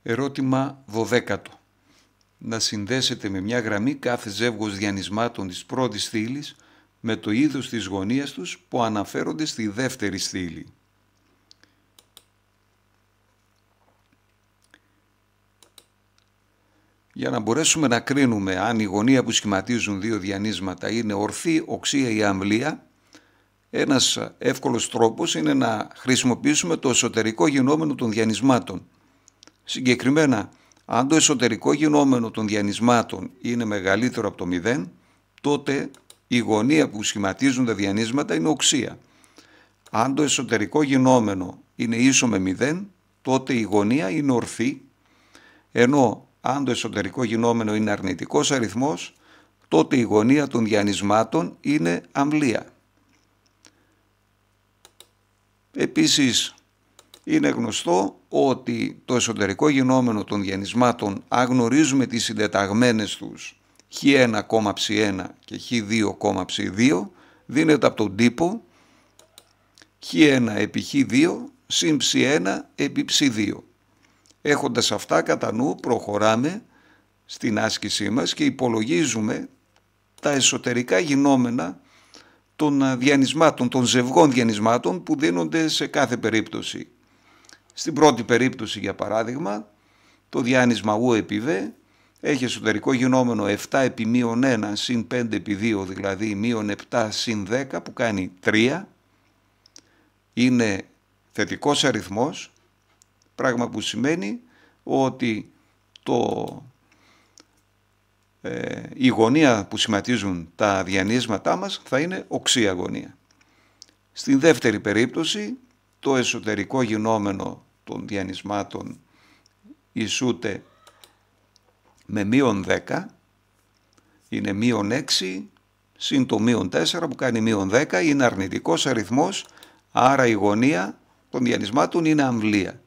Ερώτημα 12. Να συνδέσετε με μια γραμμή κάθε ζεύγος διανυσμάτων της πρώτης στήλης με το είδος της γωνίας τους που αναφέρονται στη δεύτερη στήλη. Για να μπορέσουμε να κρίνουμε αν η γωνία που σχηματίζουν δύο διανύσματα είναι ορθή, οξία ή αμβλία, ένας εύκολος τρόπος είναι να χρησιμοποιήσουμε το εσωτερικό γινόμενο των διανυσμάτων. Συγκεκριμένα, αν το εσωτερικό γινόμενο των διανυσμάτων είναι μεγαλύτερο από το 0, τότε η γωνία που σχηματίζουν τα διανύσματα είναι οξία. Αν το εσωτερικό γινόμενο είναι ίσο με 0, τότε η γωνία είναι ορθή, ενώ αν το εσωτερικό γινόμενο είναι αρνητικός αριθμός, τότε η γωνία των διανυσμάτων είναι αμβλία. Επίσης, είναι γνωστό ότι το εσωτερικό γινόμενο των διανυσμάτων, αν γνωρίζουμε τις συντεταγμένες τους χ1, ψ1 και χ2, ψ2, δίνεται από τον τύπο χ1 επί χ2 συν ψ1 επί ψ2. Έχοντας αυτά κατά νου, προχωράμε στην άσκησή μας και υπολογίζουμε τα εσωτερικά γινόμενα των διανυσμάτων, των ζευγών διανυσμάτων που δίνονται σε κάθε περίπτωση. Στην πρώτη περίπτωση, για παράδειγμα, το διάνυσμα U επί V έχει εσωτερικό γινόμενο 7 επί μείον 1 συν 5 επί 2, δηλαδή μείον 7 συν 10 που κάνει 3. Είναι θετικός αριθμός, πράγμα που σημαίνει ότι η γωνία που σχηματίζουν τα διανύσματά μας θα είναι οξία γωνία. Στην δεύτερη περίπτωση, το εσωτερικό γινόμενο των διανυσμάτων ισούται με μείον 10, είναι μείον 6 συν το μείον 4 που κάνει μείον 10, είναι αρνητικός αριθμός, άρα η γωνία των διανυσμάτων είναι αμβλία.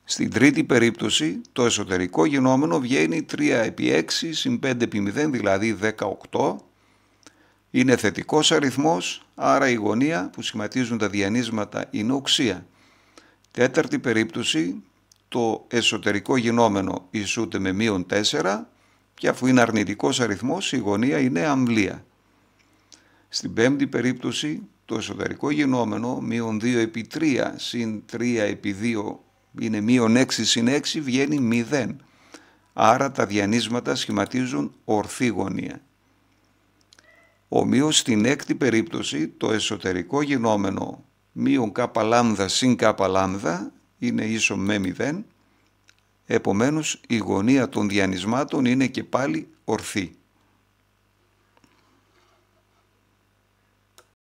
Στην τρίτη περίπτωση, το εσωτερικό γινόμενο βγαίνει 3 επί 6 συν 5 επί 0, δηλαδή 18. Είναι θετικός αριθμός, άρα η γωνία που σχηματίζουν τα διανύσματα είναι οξία. Τέταρτη περίπτωση, το εσωτερικό γινόμενο ισούται με μείον 4 και αφού είναι αρνητικός αριθμός, η γωνία είναι αμβλία. Στην πέμπτη περίπτωση, το εσωτερικό γινόμενο μείον 2 επί 3 συν 3 επί 2 είναι μείον 6 συν 6, βγαίνει 0. Άρα τα διανύσματα σχηματίζουν ορθή γωνία. Ομοίως στην έκτη περίπτωση, το εσωτερικό γινόμενο μείον κ λάμδα συν κ λάμδα είναι ίσο με 0. Επομένως η γωνία των διανυσμάτων είναι και πάλι ορθή.